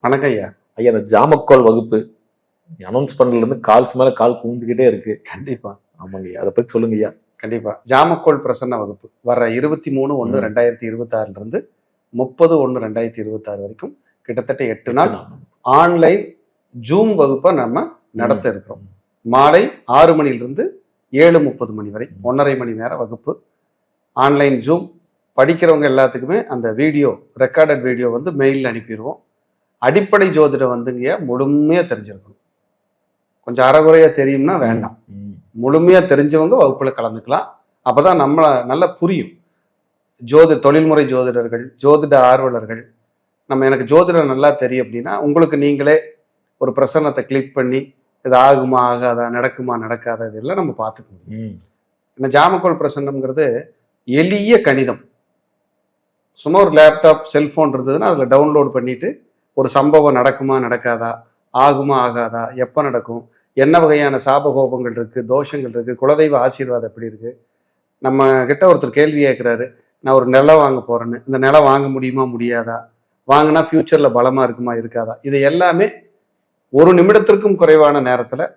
வணக்கம் ஐயா. ஐயா, அந்த ஜாமக்கோல் வகுப்பு அனௌன்ஸ் பண்ணதுல இருந்து கால்ஸ் மேல கால் குவிஞ்சுக்கிட்டே இருக்கு. கண்டிப்பா. ஆமாங்க ஐயா, அதை பத்தி சொல்லுங்க ஐயா. கண்டிப்பா. ஜாமக்கோல் பிரசன்ன வகுப்பு வர 23/1/2026 இருந்து 30/1/2026 வரைக்கும் கிட்டத்தட்ட 8 நாள் ஆன்லைன் ஜூம் வகுப்பை நம்ம நடத்த இருக்கிறோம். மாலை 6 மணிலிருந்து 7:30 மணி வரை 1.5 மணி நேர வகுப்பு. ஆன்லைன் ஜூம் படிக்கிறவங்க எல்லாத்துக்குமே அந்த வீடியோ ரெக்கார்டட் வீடியோ வந்து மெயிலில் அனுப்பிடுவோம். அடிப்படை ஜோதிடம் வந்துங்க முழுமையாக தெரிஞ்சிருக்கணும். கொஞ்சம் அறகுறையாக தெரியும்னா வேண்டாம். முழுமையாக தெரிஞ்சவங்க வகுப்பில் கலந்துக்கலாம். அப்போ தான் நம்மளை நல்லா புரியும். தொழில்முறை ஜோதிடர்கள், ஜோதிட ஆர்வலர்கள், எனக்கு ஜோதிடம் நல்லா தெரியும் அப்படின்னா உங்களுக்கு நீங்களே ஒரு பிரசன்னத்தை கிளிக் பண்ணி இது ஆகுமா ஆகாதா, நடக்குமா நடக்காதா, இதெல்லாம் நம்ம பார்த்துக்க முடியும். இந்த ஜாமக்கோல் பிரசன்னம்ங்கிறது எளிய கணிதம். சும்மா ஒரு லேப்டாப் செல்ஃபோன் இருந்ததுன்னா அதில் டவுன்லோட் பண்ணிட்டு ஒரு சம்பவம் நடக்குமா நடக்காதா, ஆகுமா ஆகாதா, எப்போ நடக்கும், என்ன வகையான சாபகோபங்கள் இருக்குது, தோஷங்கள் இருக்குது, குலதெய்வ ஆசீர்வாதம் எப்படி இருக்குது. நம்ம கிட்ட ஒருத்தர் கேள்வி கேட்குறாரு, நான் ஒரு நிலம் வாங்க போகிறேன்னு, இந்த நிலம் வாங்க முடியுமா முடியாதா, வாங்கினா ஃப்யூச்சரில் பலமாக இருக்குமா இருக்காதா, இது எல்லாமே ஒரு நிமிடத்திற்கும் குறைவான நேரத்தில்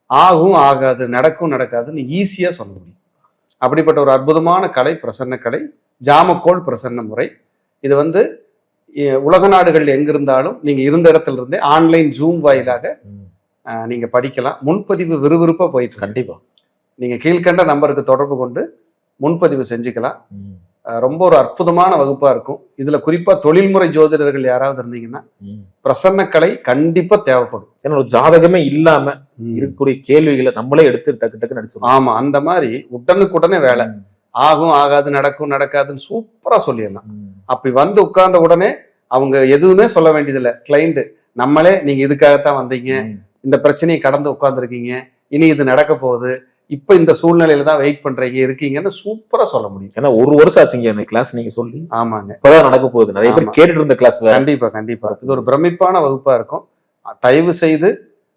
ஆகும் ஆகாது, நடக்கும் நடக்காதுன்னு ஈஸியாக சொல்ல முடியும். அப்படிப்பட்ட ஒரு அற்புதமான கலை பிரசன்ன கலை ஜாமக்கோல் பிரசன்ன முறை. இது வந்து உலக நாடுகள் எங்கிருந்தாலும் நீங்க இருந்த இடத்துல இருந்தே ஆன்லைன் ஜூம் வாயிலாக நீங்க படிக்கலாம். முன்பதிவு விறுவிறுப்பா போயிட்டு கண்டிப்பா நீங்க கீழ்கண்ட நம்பருக்கு தொடர்பு கொண்டு முன்பதிவு செஞ்சுக்கலாம். ரொம்ப ஒரு அற்புதமான வகுப்பா இருக்கும். இதுல குறிப்பா தொழில்முறை ஜோதிடர்கள் யாராவது இருந்தீங்கன்னா பிரசன்ன கலை கண்டிப்பா தேவைப்படும். ஏன்னா ஒரு ஜாதகமே இல்லாம இருக்கக்கூடிய கேள்விகளை நம்மளே எடுத்து டக்கு டக்கு நடிச்சோம். ஆமா, அந்த மாதிரி உடனுக்குடனே வேலை ஆகும் ஆகாது, நடக்கும் நடக்காதுன்னு சூப்பரா சொல்லிடலாம். அப்படி வந்து உட்கார்ந்த உடனே அவங்க எதுவுமே சொல்ல வேண்டியதில்லை. கிளைண்ட் நம்மளே நீங்க இதுக்காகத்தான் வந்தீங்க, இந்த பிரச்சனையை கடந்து உட்கார்ந்துருக்கீங்க, இனி இது நடக்க போகுது, இப்ப இந்த சூழ்நிலையில தான் வெயிட் பண்றீங்க இருக்கீங்கன்னு சூப்பரா சொல்ல முடியும். ஏன்னா 1 வருஷம் ஆச்சுங்க அந்த கிளாஸ் நீங்க சொல்லி. ஆமாங்க, இப்பதான் நடக்க போகுது. நிறைய பேர் கேட்டுட்டு இருந்த கிளாஸ். கண்டிப்பா கண்டிப்பா இது ஒரு பிரமிப்பான வகுப்பா இருக்கும். தயவு செய்து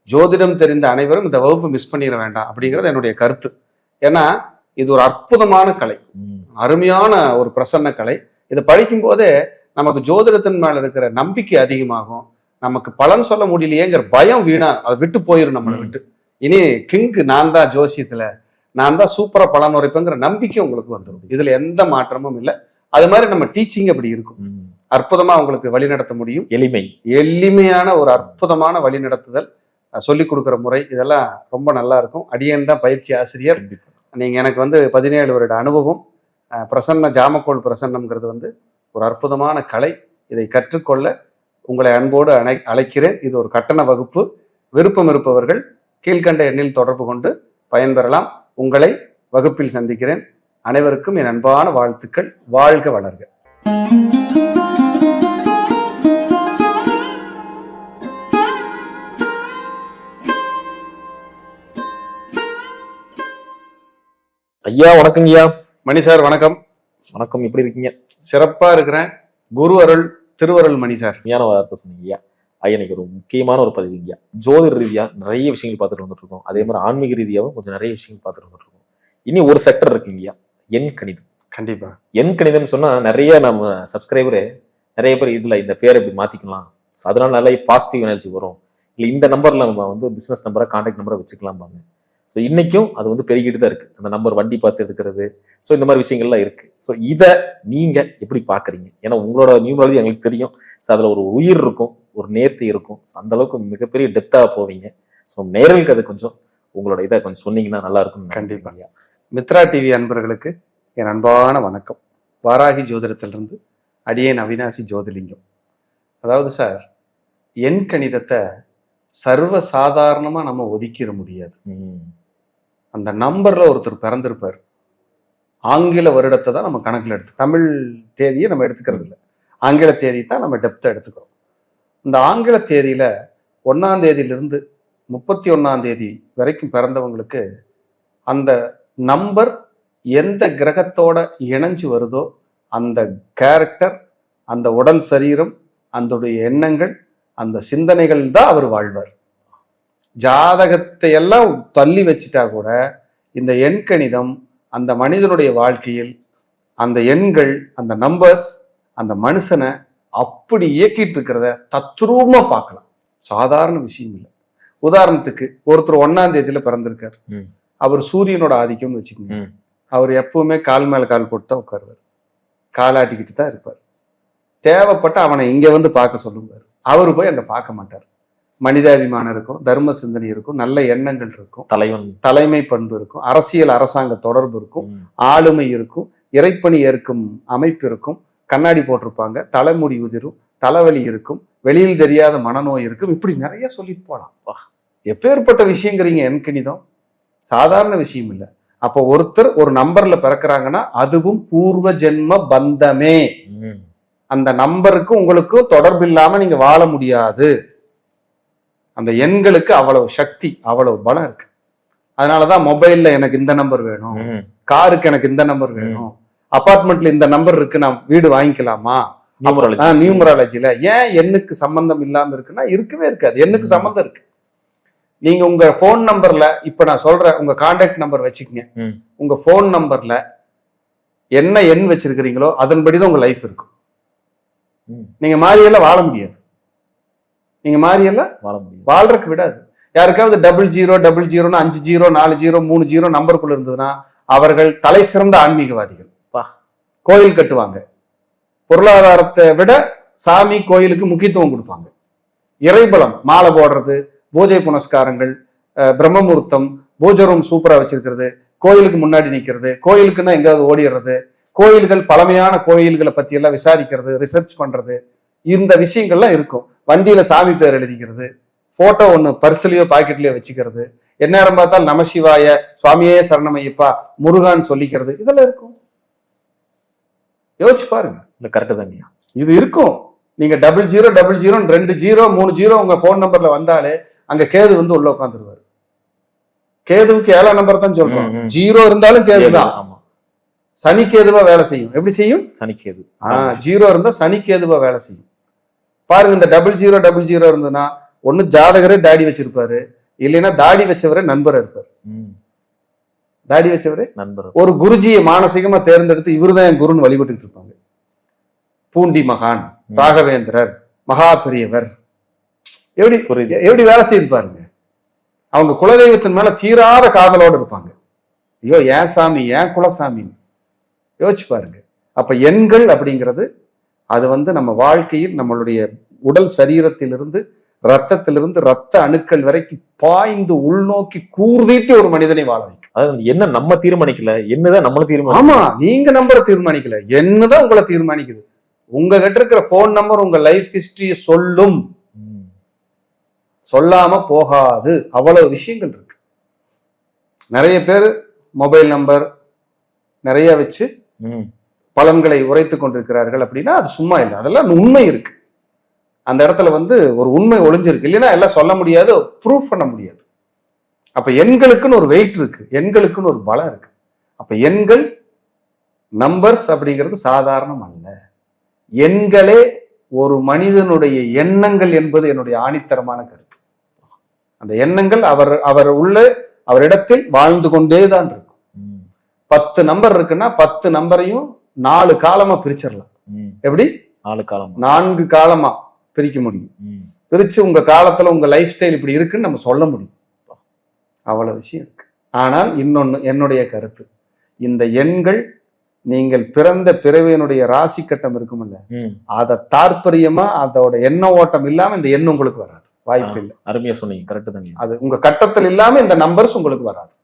ஜோதிடம் தெரிந்த அனைவரும் இந்த வகுப்பு மிஸ் பண்ணிட வேண்டாம் அப்படிங்கிறது என்னுடைய கருத்து. ஏன்னா இது ஒரு அற்புதமான கலை, அருமையான ஒரு பிரசன்ன கலை. இதை படிக்கும் போதே நமக்கு ஜோதிடத்தின் மேல இருக்கிற நம்பிக்கை அதிகமாகும். நமக்கு பலன் சொல்ல முடியலையேங்கிற பயம் வீணா அதை விட்டு போயிடும் நம்மளை விட்டு. இனி கிங்கு நான் தான் ஜோசியத்துல, நான் தான் சூப்பரா பலன் உரைப்பேங்கிற நம்பிக்கை உங்களுக்கு வந்துடும். இதுல எந்த மாற்றமும் இல்லை. அது மாதிரி நம்ம டீச்சிங் அப்படி இருக்கும். அற்புதமா உங்களுக்கு வழி நடத்த முடியும். எளிமையான ஒரு அற்புதமான வழி நடத்துதல், சொல்லிக் கொடுக்குற முறை, இதெல்லாம் ரொம்ப நல்லா இருக்கும். அடியேன் தான் பயிற்சி ஆசிரியர். நீங்க எனக்கு வந்து 17 வருட அனுபவம். பிரசன்ன ஜாமக்கோல் பிரசன்னம்ங்கிறது வந்து ஒரு அற்புதமான கலை. இதை கற்றுக்கொள்ள உங்களை அன்போடு அழைக்கிறேன். இது ஒரு கட்டண வகுப்பு. விருப்பம் இருப்பவர்கள் கீழ்கண்ட எண்ணில் தொடர்பு கொண்டு பயன்பெறலாம். உங்களை வகுப்பில் சந்திக்கிறேன். அனைவருக்கும் என் அன்பான வாழ்த்துக்கள். வாழ்க வளர்க. ஐயா வணக்கங்க ஐயா. மணி சார் வணக்கம். வணக்கம், எப்படி இருக்கீங்க? சிறப்பா இருக்கிறேன். குரு அருள் திருவருள் மணி சார். ஞான வார்த்தை சொன்னீங்க ஐயா. ஐயா இன்னைக்கு ஒரு முக்கியமான ஒரு பதிவு ஐயா. ஜோதிட ரீதியா நிறைய விஷயங்கள் பார்த்துட்டு வந்துட்டு இருக்கோம். அதே மாதிரி ஆன்மீக ரீதியாகவும் கொஞ்சம் நிறைய விஷயங்கள் பார்த்துட்டு வந்துட்டு இருக்கோம். இனி ஒரு செக்டர் இருக்குங்க ஐயா, எண் கணிதம். கண்டிப்பா எண் கணிதம் சொன்னா நிறைய நம்ம சப்ஸ்கிரைபரு நிறைய பேர் இதுல இந்த பேரை இப்படி மாத்திக்கலாம், அதனால நிறைய பாசிட்டிவ் எனர்ஜி வரும், இல்லை இந்த நம்பர்ல நம்ம வந்து பிசினஸ் நம்பரை கான்டாக்ட் நம்பரை வச்சுக்கலாம்பாங்க. ஸோ இன்னைக்கும் அது வந்து பெருகிட்டு தான் இருக்கு. அந்த நம்பர் வண்டி பார்த்து எடுக்கிறது, ஸோ இந்த மாதிரி விஷயங்கள்லாம் இருக்கு. ஸோ இதை நீங்க எப்படி பாக்குறீங்க? ஏன்னா உங்களோட நியூமராலஜி எங்களுக்கு தெரியும். ஸோ அதுல ஒரு உயிர் இருக்கும், ஒரு நேர்த்தி இருக்கும். ஸோ அந்த அளவுக்கு மிகப்பெரிய டெப்தா போவீங்க. ஸோ நேர்களுக்கு அது கொஞ்சம் உங்களோட இதை கொஞ்சம் சொன்னீங்கன்னா நல்லா இருக்கும். கண்டிப்பா. மித்ரா டிவி அன்பர்களுக்கு என் அன்பான வணக்கம். வாராகி ஜோதிடத்திலிருந்து அடியேன் அவினாசி ஜோதிலிங்கம். அதாவது சார், எண் கணிதத்தை சர்வ சாதாரணமா நம்ம ஒதுக்கிட முடியாது. அந்த நம்பர்ல ஒருத்தர் பிறந்திருப்பார். ஆங்கில வருடத்தை தான் நம்ம கணக்கில் தமிழ் தேதியை நம்ம எடுத்துக்கிறது இல்லை. ஆங்கில தேதி தான் நம்ம டெப்த்தை எடுத்துக்கிறோம். இந்த ஆங்கில தேதியில 1ஆம் தேதியிலிருந்து 31ஆம் தேதி வரைக்கும் பிறந்தவங்களுக்கு அந்த நம்பர் எந்த கிரகத்தோட இணைஞ்சு வருதோ அந்த கேரக்டர், அந்த உடல் சரீரம், அந்த எண்ணங்கள், அந்த சிந்தனைகள் தான் அவர் வாழ்வார். ஜாதகத்தை எல்லாம் தள்ளி வச்சுட்டா கூட இந்த எண் கணிதம் அந்த மனிதனுடைய வாழ்க்கையில் அந்த எண்கள், அந்த நம்பர்ஸ் அந்த மனுஷனை அப்படி இயக்கிட்டு இருக்கிறத தத்ரூபமா பார்க்கலாம். சாதாரண விஷயம் இல்லை. உதாரணத்துக்கு ஒருத்தர் 1ஆம் தேதியில பிறந்திருக்காரு. அவர் சூரியனோட ஆதிக்கம்னு வச்சுக்கோங்க. அவர் எப்பவுமே கால் மேல கால் போட்டு தான் உட்காருவார், காலாட்டிக்கிட்டு தான் இருப்பார். தேவைப்பட்ட அவனை இங்க வந்து பார்க்க சொல்லுவார், அவரு போய் அங்க பார்க்க மாட்டார். மனிதாபிமானம் இருக்கும், தர்ம சிந்தனை இருக்கும், நல்ல எண்ணங்கள் இருக்கும், தலைமை பண்பு இருக்கும், அரசியல் அரசாங்க தொடர்பு இருக்கும், ஆளுமை இருக்கும், இறைப்பணி ஏற்கும் அமைப்பு இருக்கும், கண்ணாடி போட்டிருப்பாங்க, தலைமுடி உதிரும், தலைவலி இருக்கும், வெளியில் தெரியாத மனநோய் இருக்கும். இப்படி நிறைய சொல்லிட்டு போலாம். எப்பேற்பட்ட விஷயங்கிறீங்க எண்கணிதம், சாதாரண விஷயம் இல்லை. அப்போ ஒருத்தர் ஒரு நம்பர்ல பிறக்கிறாங்கன்னா அதுவும் பூர்வ ஜென்ம பந்தமே. அந்த நம்பருக்கு உங்களுக்கும் தொடர்பு இல்லாம நீங்க வாழ முடியாது. அந்த எண்களுக்கு அவ்வளவு சக்தி, அவ்வளவு பலம் இருக்கு. அதனாலதான் மொபைல்ல எனக்கு இந்த நம்பர் வேணும், காருக்கு எனக்கு இந்த நம்பர் வேணும், அபார்ட்மெண்ட்ல இந்த நம்பர் இருக்கு, நான் வீடு வாங்கிக்கலாமா, நியூமராலஜில ஏன் எண்ணுக்கு சம்பந்தம் இல்லாம இருக்குன்னா இருக்கவே இருக்காது. எண்ணுக்கு சம்பந்தம் இருக்கு. நீங்க உங்க போன் நம்பர்ல, இப்ப நான் சொல்றேன், உங்க கான்டாக்ட் நம்பர் வச்சுக்கங்க. உங்க போன் நம்பர்ல என்ன எண் வச்சிருக்கிறீங்களோ அதன்படிதான் உங்க லைஃப் இருக்கும். நீங்க மாறியெல்லாம் வாழ முடியாது. நீங்க மாறியெல்லாம் வாழ்றதுக்கு விடாது. யாருக்காவது 0000 5 0 4 0 3 0 நம்பருக்குள்ள இருந்ததுன்னா அவர்கள் தலை சிறந்த ஆன்மீகவாதிகள். கோயில் கட்டுவாங்க, பொருளாதாரத்தை விட சாமி கோயிலுக்கு முக்கியத்துவம் கொடுப்பாங்க. இறைபலம், மாலை போடுறது, பூஜை புனஸ்காரங்கள், பிரம்மமுகூர்த்தம், பூஜை ரூம் சூப்பரா வச்சிருக்கிறது, கோயிலுக்கு முன்னாடி நிக்கிறது, கோயிலுக்குன்னா எங்காவது ஓடிடுறது, கோயில்கள் பழமையான கோயில்களை பத்தி எல்லாம் விசாரிக்கிறது, ரிசர்ச் பண்றது, இந்த விஷயங்கள்லாம் இருக்கும். வண்டியில சாமி பேர் எழுதிக்கிறது, போட்டோ ஒண்ணு பர்ஸ்லயோ பாக்கெட்லயோ வச்சுக்கிறது, எந்நேரம் பார்த்தால் நமசிவாய, சுவாமியே சரணமையப்பா, முருகான்னு சொல்லிக்கிறது, இதெல்லாம் இருக்கும். யோசிச்சு பாருங்க. கரெக்ட் தாங்க, இது இருக்கும். நீங்க 0000 2 0 3 0 உங்க போன் நம்பர்ல வந்தாலே அங்க கேது வந்து உள்ள உட்காந்துருவாரு. கேதுவுக்கு 7ஆம் நம்பர் தான் சொல்றோம். 0 இருந்தாலும் கேதுதான். சனி கேதுவா வேலை செய்யும். எப்படி செய்யும்? சனிக்கேது. 0 இருந்தா சனி கேதுவா வேலை செய்யும். பாருங்க, இந்த 0000 இருந்ததுன்னா ஒண்ணு ஜாதகரே தாடி வச்சிருப்பாரு, இல்லைன்னா தாடி வச்சவரே நண்பர் இருப்பாரு. தாடி வச்சவரே நண்பர். ஒரு குருஜியை மானசீகமா தேர்ந்தெடுத்து இவருதான் என் குருன்னு வழிபட்டு இருப்பாங்க. பூண்டி மகான், ராகவேந்திரர், மகா பெரியவர், எப்படி வேலை செய்து பாருங்க. அவங்க குலதெய்வத்தின் மேல தீராத காதலோடு இருப்பாங்க. ஐயோ ஏன் சாமி, ஏன் குலசாமி, யோசிச்சு பாருங்க. அப்ப எண்கள் அப்படிங்கிறது அது வந்து நம்ம வாழ்க்கையில் நம்மளுடைய உடல் சரீரத்திலிருந்து, ரத்தத்திலிருந்து, ரத்த அணுக்கள் வரைக்கும் பாய்ந்து உள்நோக்கி கூர்வீட்டி ஒரு மனிதனை வாழ வைக்கும். அதாவது என்ன நம்ம தீர்மானிக்கல, என்னதான் நம்மள தீர்மானிக்கல. ஆமா, நீங்க நம்பரை தீர்மானிக்கல, என்னதான் உங்களை தீர்மானிக்குது. உங்க கிட்ட இருக்கிற போன் நம்பர் உங்க லைஃப் ஹிஸ்டரிய சொல்லும், சொல்லாம போகாது. அவ்வளவு விஷயங்கள் இருக்கு. நிறைய பேர் மொபைல் நம்பர் நிறைய வச்சு பலன்களை உரைத்துக் கொண்டிருக்கிறார்கள். அப்படின்னா அது சும்மா இல்லை, அதெல்லாம் உண்மை இருக்கு. அந்த இடத்துல வந்து ஒரு உண்மை ஒளிஞ்சிருக்கு. இல்லைன்னா எல்லாம் சொல்ல முடியாது, ப்ரூஃப் பண்ண முடியாது. அப்ப எண்களுக்குன்னு ஒரு வெயிட் இருக்கு, எண்களுக்குன்னு ஒரு பலம் இருக்கு. அப்ப எண்கள், நம்பர்ஸ் அப்படிங்கிறது சாதாரணம் அல்ல. எண்களே ஒரு மனிதனுடைய எண்ணங்கள் என்பது என்னுடைய ஆணித்தரமான கருத்து. அந்த எண்ணங்கள் அவர் உள்ள அவரிடத்தில் வாழ்ந்து கொண்டேதான் இருக்கும். 10 நம்பர் இருக்குன்னா 10 நம்பரையும் 4 காலமா பிரிச்சிடலாம். எப்படி? 4 காலமா பிரிக்க முடியும். பிரிச்சு உங்க காலத்துல உங்க லைஃப் ஸ்டைல் இப்படி இருக்குன்னு நம்ம சொல்ல முடியும். அவ்வளவு விஷயம் இருக்கு. ஆனால் இன்னொன்னு என்னுடைய கருத்து, இந்த எண்கள் நீங்கள் பிறந்த பிறவியினுடைய ராசி கட்டம் இருக்கும்ல, அத தாற்பயமா அதோட எண்ண ஓட்டம் இல்லாம இந்த எண் உங்களுக்கு வராது, வாய்ப்பு இல்லை. அருமையா சொன்னீங்க, கரெக்ட் தாங்க. அது உங்க கட்டத்தில் இல்லாம இந்த நம்பர்ஸ் உங்களுக்கு வராது.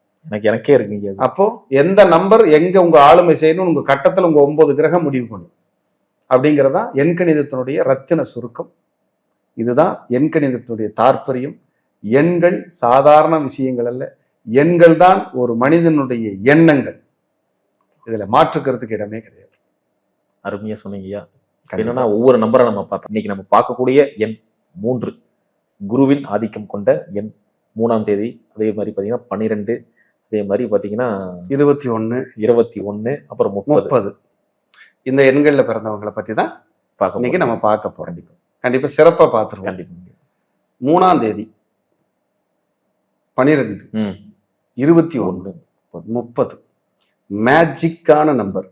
எனக்கே இருக்கு. அப்போ எந்த நம்பர் எங்க உங்க ஆளுமை செய்யணும், உங்க கட்டத்துல உங்க 9 கிரகம் முடிவு பண்ணும். அப்படிங்கிறதா எண்கணிதத்தினுடைய ரத்தின சுருக்கம். இதுதான் எண்கணிதத்தினுடைய தாற்பயம். எண்கள் சாதாரண விஷயங்கள் அல்ல, எண்கள் தான் ஒரு மனிதனுடைய எண்ணங்கள். இதுல மாற்றுக்கிறதுக்கு இடமே கிடையாது. அருமையா சொன்னீங்கய்யா. என்னன்னா ஒவ்வொரு நம்பரை நம்ம பார்த்தோம். இன்னைக்கு நம்ம பார்க்கக்கூடிய எண் 3, குருவின் ஆதிக்கம் கொண்ட எண் 3ஆம் தேதி. அதே மாதிரி பாத்தீங்கன்னா 12, அதே மாதிரி பாத்தீங்கன்னா 21, அப்புறம் 30. இந்த எண்கள்ல பிறந்தவங்களை பத்தி தான் இன்னைக்கு நம்ம பார்க்க போறோம். கண்டிப்பா சிறப்பா பார்த்துருவோம். கண்டிப்பா 3ஆம் தேதி 12, 21, 30 மேஜிக்கான நம்பர்.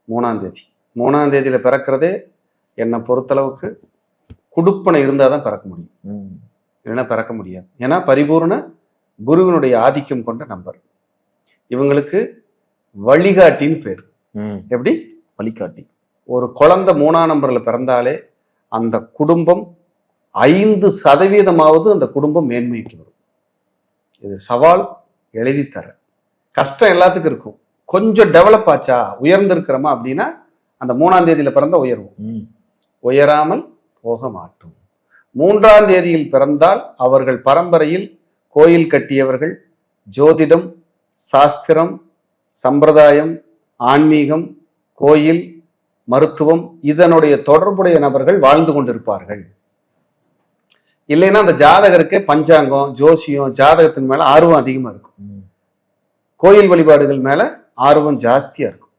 3ஆம் தேதி 3ஆம் தேதியில பிறக்கிறதே என்னை பொறுத்தளவுக்கு குடுப்பனை இருந்தால் தான் பிறக்க முடியும், ம். இல்லைன்னா பிறக்க முடியாது. ஏன்னா பரிபூர்ண குருவினுடைய ஆதிக்கம் கொண்ட நம்பர். இவங்களுக்கு வழிகாட்டின்னு பேர். ம். எப்படி? வழிகாட்டி. ஒரு குழந்தை 3ஆம் நம்பர்ல பிறந்தாலே அந்த குடும்பம் 5% அந்த குடும்பம் மேன்மைக்கு வரும். இது சவால், எழுதி தர. கஷ்டம் எல்லாத்துக்கும் இருக்கும். கொஞ்சம் டெவலப் ஆச்சா, உயர்ந்திருக்கிறோமா அப்படின்னா அந்த 3ஆம் தேதியில பிறந்த உயர்வும். ம். உயராமல் போக மாட்டோம். 3ஆம் தேதியில் பிறந்தால் அவர்கள் பரம்பரையில் கோயில் கட்டியவர்கள், ஜோதிடம், சாஸ்திரம், சம்பிரதாயம், ஆன்மீகம், கோயில், மருத்துவம் இதனுடைய தொடர்புடைய நபர்கள் வாழ்ந்து கொண்டிருப்பார்கள். இல்லைன்னா அந்த ஜாதகருக்கு பஞ்சாங்கம், ஜோசியம், ஜாதகத்தின் மேல ஆர்வம் அதிகமா இருக்கும். ம். கோயில் வழிபாடுகள் மேல ஆர்வம் ஜாஸ்தியா இருக்கும்.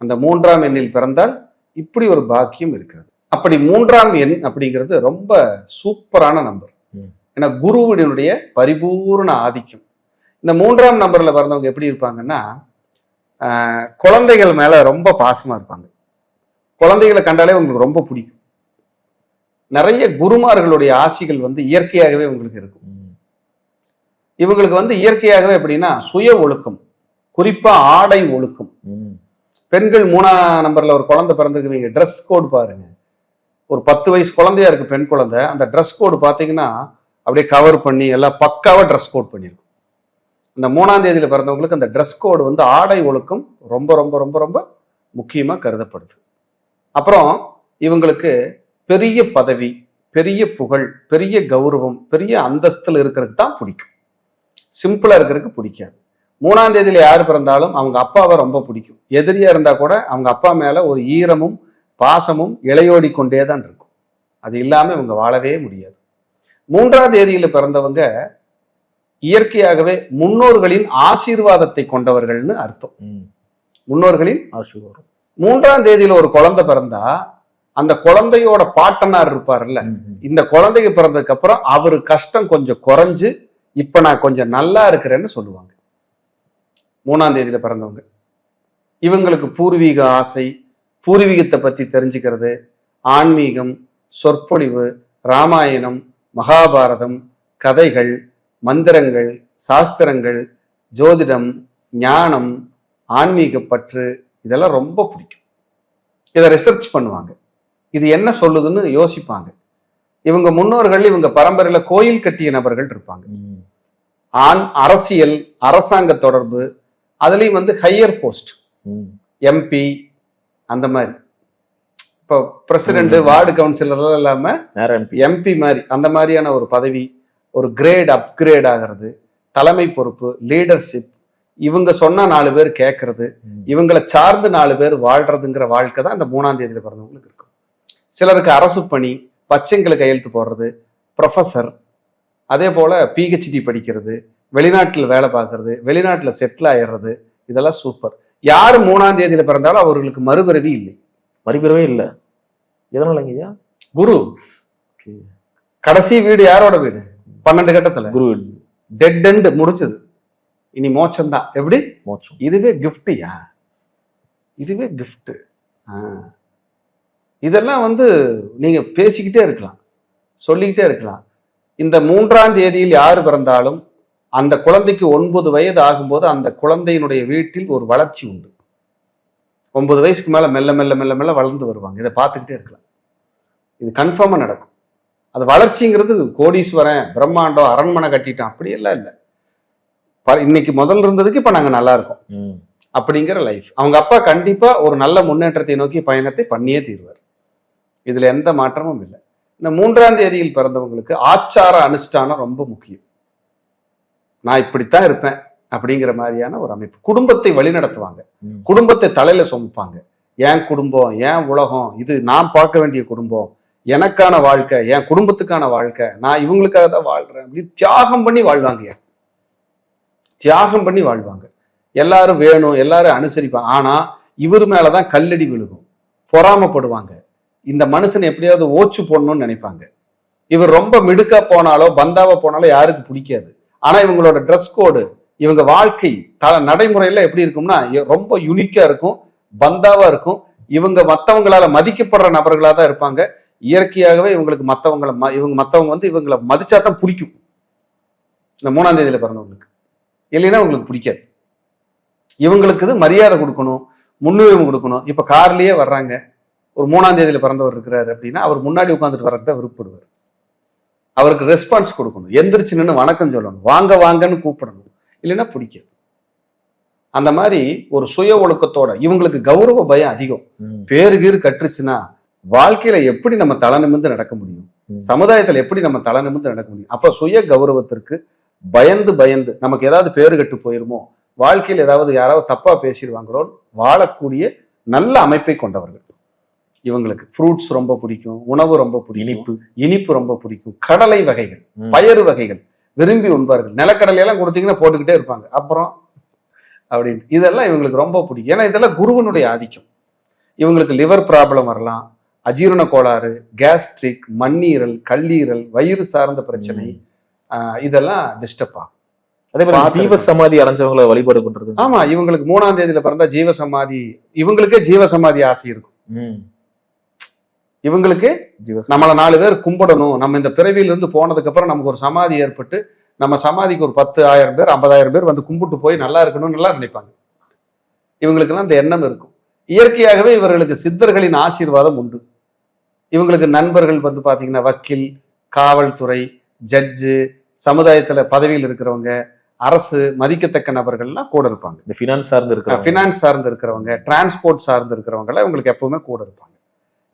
அந்த 3ஆம் எண்ணில் பிறந்தால் இப்படி ஒரு பாக்கியம் இருக்கிறது. அப்படி 3ஆம் எண் அப்படிங்கிறது ரொம்ப சூப்பரான நம்பர். ம். ஏன்னா குருவினுடைய பரிபூர்ண ஆதிக்கம். இந்த 3ஆம் நம்பர்ல பிறந்தவங்க எப்படி இருப்பாங்கன்னா, குழந்தைகள் மேல ரொம்ப பாசமா இருப்பாங்க. குழந்தைகளை கண்டாலே உங்களுக்கு ரொம்ப பிடிக்கும். நிறைய குருமார்களுடைய ஆசிகள் இயற்கையாகவே உங்களுக்கு இருக்கும். ம். இவங்களுக்கு இயற்கையாகவே எப்படின்னா சுய ஒழுக்கம், குறிப்பா ஆடை ஒழுக்கம். ம். பெண்கள் 3ஆம் நம்பர்ல ஒரு குழந்தை பிறந்ததுக்கு நீங்க ட்ரெஸ் கோடு பாருங்க. ஒரு 10 வயசு குழந்தையா இருக்கு பெண் குழந்தை, அந்த ட்ரெஸ் கோடு பார்த்தீங்கன்னா அப்படியே கவர் பண்ணி எல்லாம் பக்காவா ட்ரெஸ் கோட் பண்ணியிருக்கும். இந்த 3ஆம் தேதியில பிறந்தவங்களுக்கு அந்த ட்ரெஸ் கோடு ஆடை ஒழுக்கம் ரொம்ப ரொம்ப ரொம்ப ரொம்ப முக்கியமா கருதப்படுது. அப்புறம் இவங்களுக்கு பெரிய பதவி, பெரிய புகழ், பெரிய கௌரவம், பெரிய அந்தஸ்துல இருக்கிறதுக்கு தான் பிடிக்கும். சிம்பிளா இருக்கிறதுக்கு பிடிக்காது. 3ஆம் தேதியில யாரு பிறந்தாலும் அவங்க அப்பாவை ரொம்ப பிடிக்கும். எதிரியா இருந்தா கூட அவங்க அப்பா மேல ஒரு ஈரமும் பாசமும் இளையோடி கொண்டே தான் இருக்கும். அது இல்லாம இவங்க வாழவே முடியாது. 3ஆம் தேதியில பிறந்தவங்க இயற்கையாகவே முன்னோர்களின் ஆசீர்வாதத்தை கொண்டவர்கள்னு அர்த்தம். ம். முன்னோர்களின் ஆசீர்வாதம். 3ஆம் தேதியில ஒரு குழந்தை பிறந்தா அந்த குழந்தையோட பாட்டனார் இருப்பார்ல, ம். ம். இந்த குழந்தைக்கு பிறந்ததுக்கு அப்புறம் அவரு கஷ்டம் கொஞ்சம் குறைஞ்சு இப்ப நான் கொஞ்சம் நல்லா இருக்கிறேன்னு சொல்லுவாங்க. 3ஆம் தேதியில பிறந்தவங்க இவங்களுக்கு பூர்வீக ஆசை, பூர்வீகத்தை பத்தி தெரிஞ்சுக்கிறது, ஆன்மீகம், சொற்பொழிவு, ராமாயணம், மகாபாரதம், கதைகள், மந்திரங்கள், சாஸ்திரங்கள், ஜோதிடம், ஞானம், ஆன்மீக பற்று இதெல்லாம் ரொம்ப பிடிக்கும். இதை ரிசர்ச் பண்ணுவாங்க. இது என்ன சொல்லுதுன்னு யோசிப்பாங்க. இவங்க முன்னோர்கள் இவங்க பரம்பரையில கோயில் கட்டிய நபர்கள் இருப்பாங்க. ம். அரசியல், அரசாங்க தொடர்பு, அதுலயும் ஹையர் போஸ்ட், ம். எம்பி அந்த மாதிரி. இப்போ பிரசிடென்ட், வார்டு கவுன்சிலர் இல்லாம நேரம் எம்பி மாதிரி அந்த மாதிரியான ஒரு பதவி, ஒரு கிரேட் அப்கிரேட் ஆகிறது, தலைமை பொறுப்பு, லீடர்ஷிப், இவங்க சொன்னா 4 பேர் கேட்கறது, இவங்களை சார்ந்து 4 பேர் வாழ்றதுங்கிற வாழ்க்கை தான் இந்த 3ஆம் தேதியில பிறந்தவங்களுக்கு இருக்கும். சிலருக்கு அரசு பணி, பச்சைங்களை கையெழுத்து போடுறது, ப்ரொஃபஸர், அதே போல பிஹெச்டி படிக்கிறது, வெளிநாட்டில் வேலை பார்க்கறது, வெளிநாட்டில் செட்டில் ஆயிடுறது, இதெல்லாம் சூப்பர். யாரு 3ஆம் தேதியில பிறந்தாலும் அவர்களுக்கு மறுபிறவி இல்லை. மறுபிறவே இல்லை. எதனாலங்க ஐயா? குரு கடைசி வீடு யாரோட வீடு? 12 கட்டத்துல குரு டெட் எண்ட் முடிஞ்சது. இனி மோட்சம் தான். எப்படி? மோட்சம். இதுவே கிஃப்ட்யா, இதுவே கிஃப்ட். இதெல்லாம் நீங்க பேசிக்கிட்டே இருக்கலாம், சொல்லிக்கிட்டே இருக்கலாம். இந்த 3ஆம் தேதியில் யாரு பிறந்தாலும் அந்த குழந்தைக்கு 9 வயது ஆகும்போது அந்த குழந்தையினுடைய வீட்டில் ஒரு வளர்ச்சி உண்டு. 9 வயசுக்கு மேல மெல்ல மெல்ல மெல்ல மெல்ல வளர்ந்து வருவாங்க. இதை பார்த்துக்கிட்டே இருக்கலாம். இது கன்ஃபார்மா நடக்கும். அது வளர்ச்சிங்கிறது கோடீஸ்வரன், பிரம்மாண்டம், அரண்மனை கட்டிட்டோம் அப்படியெல்லாம் இல்லை. இன்னைக்கு முதல்ல இருந்ததுக்கு இப்ப நாங்க நல்லா இருக்கோம் அப்படிங்கிற லைஃப். அவங்க அப்பா கண்டிப்பா ஒரு நல்ல முன்னேற்றத்தை நோக்கி பயணத்தை பண்ணியே தீர்வார். இதுல எந்த மாற்றமும் இல்லை. இந்த 3ஆம் தேதியில் பிறந்தவங்களுக்கு ஆச்சார அனுஷ்டானம் ரொம்ப முக்கியம். நான் இப்படித்தான் இருப்பேன் அப்படிங்கிற மாதிரியான ஒரு அமைப்பு. குடும்பத்தை வழிநடத்துவாங்க, குடும்பத்தை தலையில சுமப்பாங்க. என் குடும்பம், என் உலகம், இது நான் பார்க்க வேண்டிய குடும்பம், எனக்கான வாழ்க்கை, என் குடும்பத்துக்கான வாழ்க்கை, நான் இவங்களுக்காக தான் வாழ்றேன் அப்படின்னு தியாகம் பண்ணி வாழ்வாங்க. தியாகம் பண்ணி வாழ்வாங்க. எல்லாரும் வேணும், எல்லாரும் அனுசரிப்பாங்க. ஆனா இவர் மேலதான் கல்லடி விழுகும், பொறாமப்படுவாங்க. இந்த மனுஷன் எப்படியாவது ஓச்சு போடணும்னு நினைப்பாங்க. இவர் ரொம்ப மிடுக்கா போனாலோ பந்தாவா போனாலோ யாருக்கு பிடிக்காது. ஆனா இவங்களோட ட்ரெஸ் கோடு, இவங்க வாழ்க்கை நடைமுறையில எப்படி இருக்கும்னா ரொம்ப யூனிக்கா இருக்கும், பந்தாவா இருக்கும். இவங்க மத்தவங்களால மதிக்கப்படுற நபர்களா தான் இருப்பாங்க. இயற்கையாகவே இவங்களுக்கு மத்தவங்க வந்து இவங்களை மதிச்சா தான் பிடிக்கும். இந்த 3ஆம் தேதியில பிறந்தவங்களுக்கு இல்லைன்னா உங்களுக்கு பிடிக்காது. இவங்களுக்கு இது மரியாதை கொடுக்கணும், முன்னுரிமை கொடுக்கணும். இப்ப கார்லயே வர்றாங்க, ஒரு 3ஆம் தேதியில பிறந்தவர் இருக்கிறாரு அப்படின்னா அவர் முன்னாடி உட்காந்துட்டு வர்றதுக்கு தான் விருப்பப்படுவார். அவருக்கு ரெஸ்பான்ஸ் கொடுக்கணும், எந்திரிச்சு நின்று வணக்கம் சொல்லணும், வாங்க வாங்கன்னு கூப்பிடணும், இல்லைன்னா பிடிக்காது. அந்த மாதிரி ஒரு சுய ஒழுக்கத்தோட இவங்களுக்கு கௌரவ பயம் அதிகம். பேரு கீறு கட்டுருச்சுன்னா வாழ்க்கையில எப்படி நம்ம தலை நிமிர்ந்து நடக்க முடியும், சமுதாயத்துல எப்படி நம்ம தலை நிமிர்ந்து நடக்க முடியும்? அப்ப சுய கௌரவத்திற்கு பயந்து பயந்து நமக்கு ஏதாவது பேரு கட்டு போயிருமோ, வாழ்க்கையில் ஏதாவது யாராவது தப்பா பேசிடுவாங்களோ வாழக்கூடிய நல்ல அமைப்பை கொண்டவர்கள். இவங்களுக்கு ஃப்ரூட்ஸ் ரொம்ப பிடிக்கும், உணவு ரொம்ப பிடிக்கும், இனிப்பு ரொம்ப பிடிக்கும், கடலை வகைகள், பயறு வகைகள் விரும்பி உண்பார்கள். நிலக்கடலை எல்லாம் கொடுத்தீங்கன்னா போட்டுக்கிட்டே இருப்பாங்க. அப்புறம் அப்படின்னு இதெல்லாம் இவங்களுக்கு ரொம்ப பிடிக்கும். ஏன்னா இதெல்லாம் குருவனுடைய ஆதிக்கம். இவங்களுக்கு லிவர் ப்ராப்ளம் வரலாம், அஜீரண கோளாறு, கேஸ்ட்ரிக், மண்ணீரல், கல்லீரல், வயிறு சார்ந்த பிரச்சனை, இதெல்லாம் டிஸ்டர்ப் ஆகும். அதே மாதிரி ஜீவ சமாதி அடைஞ்சவங்களை வழிபாடு பண்றது. ஆமா, இவங்களுக்கு 3ஆம் தேதியில பிறந்தா ஜீவ சமாதி, இவங்களுக்கே ஜீவ சமாதி ஆசை இருக்கும். இவங்களுக்கு நம்மள 4 பேர் கும்பிடணும், நம்ம இந்த பிறவியில இருந்து போனதுக்கு அப்புறம் நமக்கு ஒரு சமாதி ஏற்பட்டு நம்ம சமாதிக்கு ஒரு 10,000 பேர் 50,000 பேர் வந்து கும்பிட்டு போய் நல்லா இருக்கணும்னு நல்லா நினைப்பாங்க. இவங்களுக்கெல்லாம் இந்த எண்ணம் இருக்கும். இயற்கையாகவே இவர்களுக்கு சித்தர்களின் ஆசீர்வாதம் உண்டு. இவங்களுக்கு நண்பர்கள் வந்து பாத்தீங்கன்னா வக்கீல், காவல்துறை, ஜட்ஜு, சமுதாயத்துல பதவியில் இருக்கிறவங்க, அரசு மதிக்கத்தக்க நபர்கள்லாம் கூட இருப்பாங்க. இந்த ஃபினான்ஸ் சார்ந்து இருக்கிறவங்க, டிரான்ஸ்போர்ட் சார்ந்து இருக்கிறவங்க எல்லாம் இவங்களுக்கு எப்பவுமே கூட இருப்பாங்க.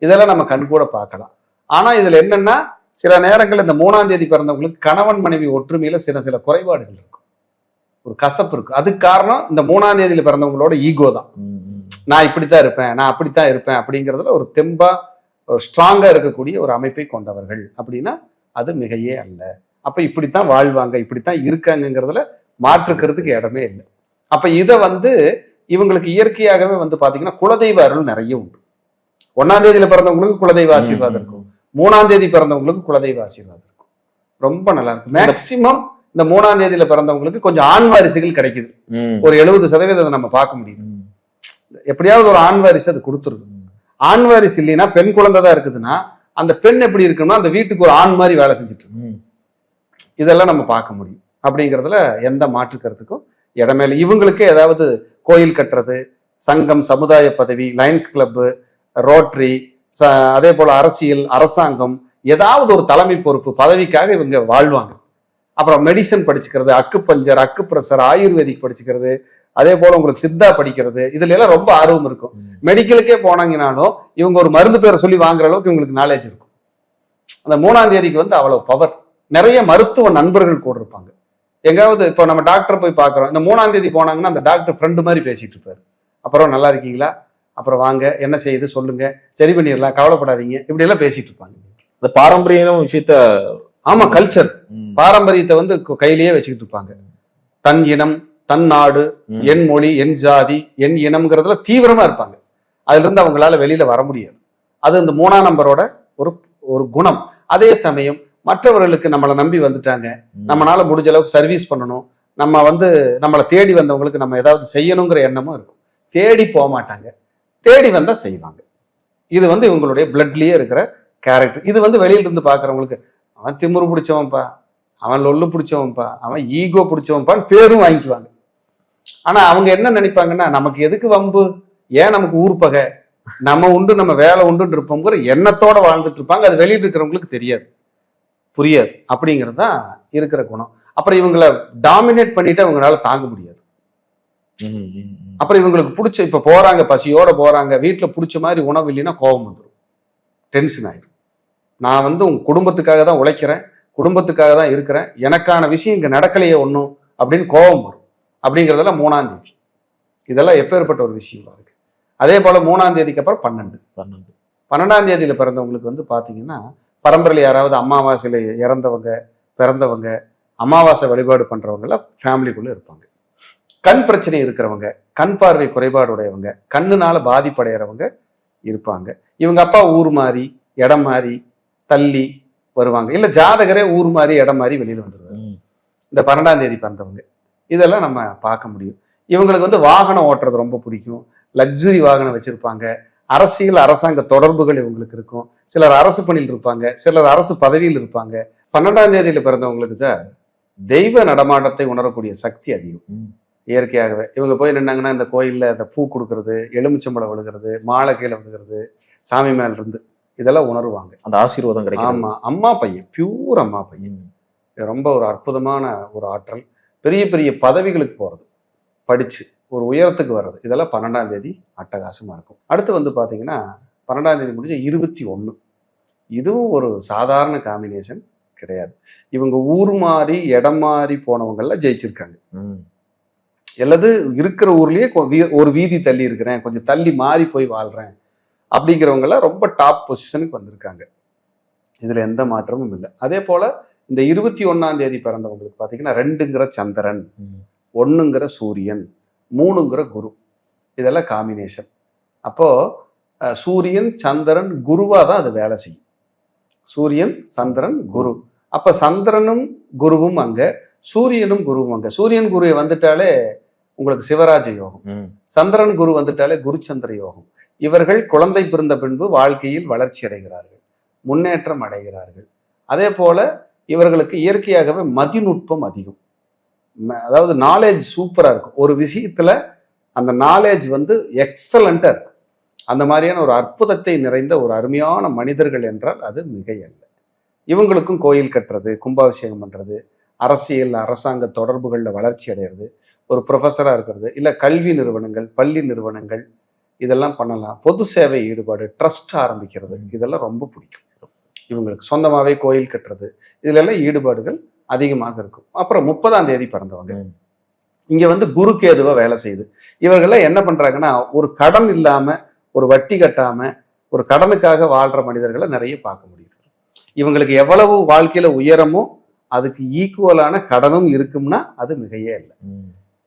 இதெல்லாம் நம்ம கண் கூட பார்க்கலாம். ஆனா இதுல என்னன்னா, சில நேரங்கள் இந்த 3ஆம் தேதி பிறந்தவங்களுக்கு கணவன் மனைவி ஒற்றுமையில சில குறைபாடுகள் இருக்கும், ஒரு கசப்பு இருக்கும். அதுக்கு காரணம் இந்த 3ஆம் தேதியில பிறந்தவங்களோட ஈகோ தான். நான் இப்படித்தான் இருப்பேன், நான் அப்படித்தான் இருப்பேன் அப்படிங்கிறதுல ஒரு தெம்பா ஸ்ட்ராங்கா இருக்கக்கூடிய ஒரு அமைப்பை கொண்டவர்கள் அப்படின்னா அது மிகையே அல்ல. அப்ப இப்படித்தான் வாழ்வாங்க, இப்படித்தான் இருக்காங்கிறதுல மாற்றுக்கிறதுக்கு இடமே இல்லை. அப்ப இதை வந்து இவங்களுக்கு இயற்கையாகவே வந்து பாத்தீங்கன்னா குலதெய்வ அருள் நிறைய உண்டு. 1ஆம் தேதியில பிறந்தவங்களுக்கு குலதெய்வ ஆசீர்வாதம் இருக்கும், 3ஆம் தேதி பிறந்தவங்களுக்கு குலதெய்வ ஆசீர்வாதம் இருக்கும். ரொம்ப நல்லா இருக்கும். மேக்சிமம் இந்த 3ஆம் தேதியில பிறந்தவங்களுக்கு கொஞ்சம் ஆண் வாரிசுகள் கிடைக்குது. ஒரு 70% நம்ம பார்க்க முடியுது. எப்படியாவது ஒரு ஆண் வாரிசு அது கொடுத்துருது. ஆண் வாரிசு இல்லைன்னா பெண் குழந்தை தான் இருக்குதுன்னா அந்த பெண் எப்படி இருக்குன்னா அந்த வீட்டுக்கு ஒரு ஆண் மாதிரி வேலை செஞ்சுட்டு இருக்கு. இதெல்லாம் நம்ம பார்க்க முடியும். அப்படிங்கிறதுல எந்த மாற்று கருத்துக்கும் இடமே இல்லை. இவங்களுக்கே ஏதாவது கோயில் கட்டுறது, சங்கம், சமுதாய பதவி, லயன்ஸ் கிளப்பு, ரோட்டரி, அதே போல அரசியல், அரசாங்கம், ஏதாவது ஒரு தலைமை பொறுப்பு பதவிக்காக இவங்க வாழ்வாங்க. அப்புறம் மெடிசன் படிச்சுக்கிறது, அக்குபஞ்சர், அக்குப்ரெஷர், ஆயுர்வேதிக் படிச்சுக்கிறது, அதே போல உங்களுக்கு சித்தா படிக்கிறது, இதுல எல்லாம் ரொம்ப ஆர்வம் இருக்கும். மெடிக்கலுக்கே போனாங்கனாலும் இவங்க ஒரு மருந்து பேரை சொல்லி வாங்குற அளவுக்கு இவங்களுக்கு நாலேஜ் இருக்கும். அந்த 3ஆம் தேதிக்கு வந்து அவ்வளவு பவர். நிறைய மருத்துவ நண்பர்கள் கூட இருப்பாங்க. எங்காவது இப்போ நம்ம டாக்டர் போய் பார்க்குறோம், இந்த 3ஆம் தேதி போனாங்கன்னா அந்த டாக்டர் ஃப்ரெண்டு மாதிரி பேசிட்டு இருப்பாரு. அப்புறம் நல்லா இருக்கீங்களா, அப்புறம் வாங்க, என்ன செய்யுது சொல்லுங்க, சரி பண்ணிடலாம், கவலைப்படாதீங்க, இப்படி எல்லாம் பேசிட்டு இருப்பாங்க. இந்த பாரம்பரிய விஷயத்த, ஆமா, கல்ச்சர், பாரம்பரியத்தை வந்து கையிலேயே வச்சுக்கிட்டு இருப்பாங்க. தன் இனம், தன் நாடு, என் மொழி, என் ஜாதி, என் இனம்ங்கிறதுல தீவிரமா இருப்பாங்க. அதுல இருந்து அவங்களால வெளியில வர முடியாது. அது இந்த 3ஆம் நம்பரோட ஒரு குணம். அதே சமயம் மற்றவர்களுக்கு நம்மளை நம்பி வந்துட்டாங்க, நம்மளால முடிஞ்ச அளவுக்கு சர்வீஸ் பண்ணணும், நம்ம வந்து நம்மளை தேடி வந்தவங்களுக்கு நம்ம ஏதாவது செய்யணுங்கிற எண்ணமும் இருக்கும். தேடி போக மாட்டாங்க, தேடி வந்தா செய்வாங்க. இது வந்து இவங்களுடைய பிளட்லயே இருக்கிற கேரக்டர். இது வந்து வெளியில இருந்து பாக்குறவங்களுக்கு அவன் திமுரு பிடிச்சவன்பா, அவன் லொல்லு பிடிச்சவன்பா, அவன் ஈகோ பிடிச்சவன்பான்னு பேரும் வாங்கிக்குவாங்க. ஆனா அவங்க என்ன நினைப்பாங்கன்னா, நமக்கு எதுக்கு வம்பு, ஏன் நமக்கு ஊர் பகை, நம்ம உண்டு நம்ம வேலை உண்டுன்னு இருப்போங்கிற எண்ணத்தோட வாழ்ந்துட்டு இருப்பாங்க. அது வெளியிட்டு இருக்கிறவங்களுக்கு தெரியாது, புரியாது. அப்படிங்கிறது தான் இருக்கிற குணம். அப்புறம் இவங்களை டாமினேட் பண்ணிட்டு அவங்களால தாங்க முடியாது. அப்புறம் இவங்களுக்கு பிடிச்ச, இப்ப போறாங்க, பசியோட போறாங்க, வீட்டுல பிடிச்ச மாதிரி உணவு இல்லைன்னா கோபம் வந்துடும், டென்ஷன் ஆயிடும். நான் வந்து உங்க குடும்பத்துக்காக தான் உழைக்கிறேன், குடும்பத்துக்காக தான் இருக்கிறேன், எனக்கான விஷயம் இங்க நடக்கலையே ஒன்றும் அப்படின்னு கோபம் வரும். அப்படிங்கிறதெல்லாம் 3ஆம் தேதி. இதெல்லாம் எப்பேற்பட்ட ஒரு விஷயமா இருக்கு. அதே போல 3ஆம் தேதிக்கு அப்புறம் 12ஆம் தேதியில பிறந்தவங்களுக்கு வந்து பாத்தீங்கன்னா, பரம்பரையில் யாராவது அமாவாசையில இறந்தவங்க, பிறந்தவங்க, அமாவாசை வழிபாடு பண்றவங்க எல்லாம் ஃபேமிலிக்குள்ள இருப்பாங்க. கண் பிரச்சனை இருக்கிறவங்க, கண் பார்வை குறைபாடு உடையவங்க, கண்ணுனால பாதிப்படைகிறவங்க இருப்பாங்க. இவங்க அப்பா ஊர் மாறி இடம் மாறி தள்ளி வருவாங்க, இல்ல ஜாதகரே ஊர் மாறி இடம் மாறி வெளியில வந்துருவாங்க. இந்த 12ஆம் தேதி பிறந்தவங்க இதெல்லாம் நம்ம பார்க்க முடியும். இவங்களுக்கு வந்து வாகனம் ஓட்டுறது ரொம்ப பிடிக்கும், லக்ஸுரி வாகனம் வச்சிருப்பாங்க, அரசியல் அரசாங்க தொடர்புகள் இவங்களுக்கு இருக்கும். சிலர் அரசு பணியில் இருப்பாங்க, சிலர் அரசு பதவியில் இருப்பாங்க. 12ஆம் தேதியில பிறந்தவங்களுக்கு சார் தெய்வ நடமாட்டத்தை உணரக்கூடிய சக்தி அதிகம். இயற்கையாகவே இவங்க போய் நின்னாங்கன்னா இந்த கோயில்ல அந்த பூ கொடுக்கறது, எலுமிச்சம்பழம் விழுகிறது, மாலை கீழே விழுகிறது, சாமி மேல இருந்து இதெல்லாம் உணர்வாங்க. அந்த ஆசீர்வாதம் கிடைக்கும். ஆமா, அம்மா பையன், பியூர் அம்மா பையன். இது ரொம்ப ஒரு அற்புதமான ஒரு ஆற்றல். பெரிய பெரிய பதவிகளுக்கு போறது, படிச்சு ஒரு உயரத்துக்கு வர்றது, இதெல்லாம் 12ஆம் தேதி அட்டகாசமா இருக்கும். அடுத்து வந்து பாத்தீங்கன்னா 12ஆம் தேதி முடிஞ்ச 21, இதுவும் ஒரு சாதாரண காம்பினேஷன் கிடையாது. இவங்க ஊர் மாறி இடம் மாறி போனவங்கெல்லாம் ஜெயிச்சிருக்காங்க. எல்லாது இருக்கிற ஊர்லயே ஒரு வீதி தள்ளி இருக்கிறேன், கொஞ்சம் தள்ளி மாறி போய் வாழ்றேன் அப்படிங்கிறவங்க எல்லாம் ரொம்ப டாப் பொசிஷனுக்கு வந்திருக்காங்க. இதுல எந்த மாற்றமும் இல்லை. அதே போல இந்த 21ஆம் தேதி பிறந்தவங்களுக்கு பாத்தீங்கன்னா 2ங்கிற சந்திரன், 1ங்கிற சூரியன், 3ங்கிற குரு, இதெல்லாம் காம்பினேஷன். அப்போ சூரியன் சந்திரன் குருவா தான் அது வேலை செய்யும். சூரியன் சந்திரன் குரு. அப்ப சந்திரனும் குருவும் அங்க, சூரியனும் குருவும் அங்க. சூரியன் குரு வந்துட்டாலே உங்களுக்கு சிவராஜ யோகம், சந்திரன் குரு வந்துட்டாலே குருச்சந்திர யோகம். இவர்கள் குழந்தை பிறந்த பின்பு வாழ்க்கையில் வளர்ச்சி அடைகிறார்கள், முன்னேற்றம் அடைகிறார்கள். அதே போல இவர்களுக்கு இயற்கையாகவே மதிநுட்பம் அதிகம். அதாவது நாலேஜ் சூப்பரா இருக்கும். ஒரு விஷயத்துல அந்த நாலேஜ் வந்து எக்ஸலண்டா இருக்கும். அந்த மாதிரியான ஒரு அற்புதத்தை நிறைந்த ஒரு அருமையான மனிதர்கள் என்றால் அது மிகையல்ல. இவங்களுக்கும் கோயில் கட்டுறது, கும்பாபிஷேகம் பண்றது, அரசியல் அரசாங்க தொடர்புகளில் வளர்ச்சி அடைகிறது, ஒரு ப்ரொஃபஸராக இருக்கிறது, இல்லை கல்வி நிறுவனங்கள், பள்ளி நிறுவனங்கள், இதெல்லாம் பண்ணலாம். பொது சேவை ஈடுபாடு, ட்ரஸ்ட் ஆரம்பிக்கிறது, இதெல்லாம் ரொம்ப பிடிக்கும் இவங்களுக்கு. சொந்தமாகவே கோயில் கட்டுறது, இதுலெல்லாம் ஈடுபாடுகள் அதிகமாக இருக்கும். அப்புறம் 30ஆம் தேதி பிறந்தவங்க இங்க வந்து குரு கேதுவா வேலை செய்யுது. இவர்கள்லாம் என்ன பண்றாங்கன்னா, ஒரு கடன் இல்லாம, ஒரு வட்டி கட்டாம, ஒரு கடனுக்காக வாழ்ற மனிதர்களை நிறைய பார்க்க முடியுது. இவங்களுக்கு எவ்வளவு வாழ்க்கையில உயரமோ அதுக்கு ஈக்குவலான கடனும் இருக்கும்னா அது மிகையே இல்லை.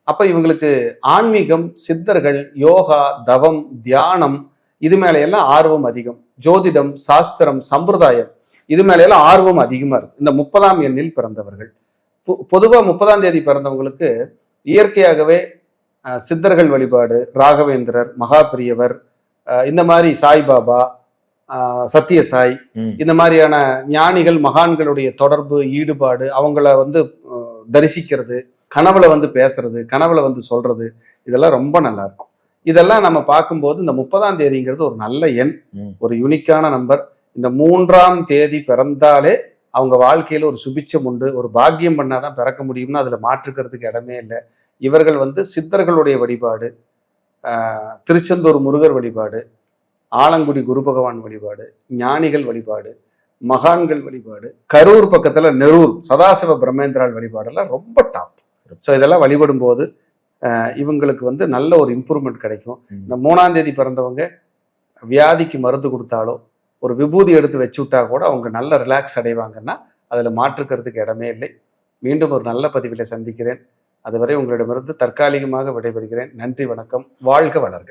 அப்ப இவங்களுக்கு ஆன்மீகம், சித்தர்கள், யோகா, தவம், தியானம், இது மேல எல்லாம் ஆர்வம் அதிகம். ஜோதிடம், சாஸ்திரம், சம்பிரதாயம், இது மேல எல்லாம் ஆர்வம் அதிகமா இருக்கு இந்த 30ஆம் எண்ணில் பிறந்தவர்கள். பொதுவா 30ஆம் தேதி பிறந்தவங்களுக்கு இயற்கையாகவே சித்தர்கள் வழிபாடு, ராகவேந்திரர், மகாபிரியவர், இந்த மாதிரி சாய்பாபா, சத்யசாய், இந்த மாதிரியான ஞானிகள், மகான்களுடைய தொடர்பு, ஈடுபாடு, அவங்கள வந்து தரிசிக்கிறது, கனவுல வந்து பேசுறது, கனவுல வந்து சொல்றது, இதெல்லாம் ரொம்ப நல்லா இருக்கும். இதெல்லாம் நம்ம பார்க்கும்போது இந்த 30ஆம் தேதிங்கிறது ஒரு நல்ல எண், ஒரு யூனிக்கான நம்பர். இந்த 3ஆம் தேதி பிறந்தாலே அவங்க வாழ்க்கையில ஒரு சுபிச்சம் உண்டு. ஒரு பாக்கியம் பண்ணாதான் பிறக்க முடியும்னு அதுல மாற்றுக்கிறதுக்கு இடமே இல்லை. இவர்கள் வந்து சித்தர்களுடைய வழிபாடு, திருச்செந்தூர் முருகர் வழிபாடு, ஆலங்குடி குரு பகவான் வழிபாடு, ஞானிகள் வழிபாடு, மகான்கள் வழிபாடு, கரூர் பக்கத்துல நெரூர் சதாசிவ பிரம்மேந்திரால் வழிபாடெல்லாம் ரொம்ப டாப். ஸோ இதெல்லாம் வழிபடும் போது இவங்களுக்கு வந்து நல்ல ஒரு இம்ப்ரூவ்மெண்ட் கிடைக்கும். இந்த 3ஆம் தேதி பிறந்தவங்க வியாதிக்கு மருந்து கொடுத்தாலோ ஒரு விபூதி எடுத்து வச்சு விட்டா கூட அவங்க நல்ல ரிலாக்ஸ் அடைவாங்கன்னா அதுல மாற்றுக்கிறதுக்கு இடமே இல்லை. மீண்டும் ஒரு நல்ல பதிவில் சந்திக்கிறேன். அதுவரை உங்களிடமிருந்து தற்காலிகமாக விடைபெறுகிறேன். நன்றி, வணக்கம், வாழ்க வளர்க.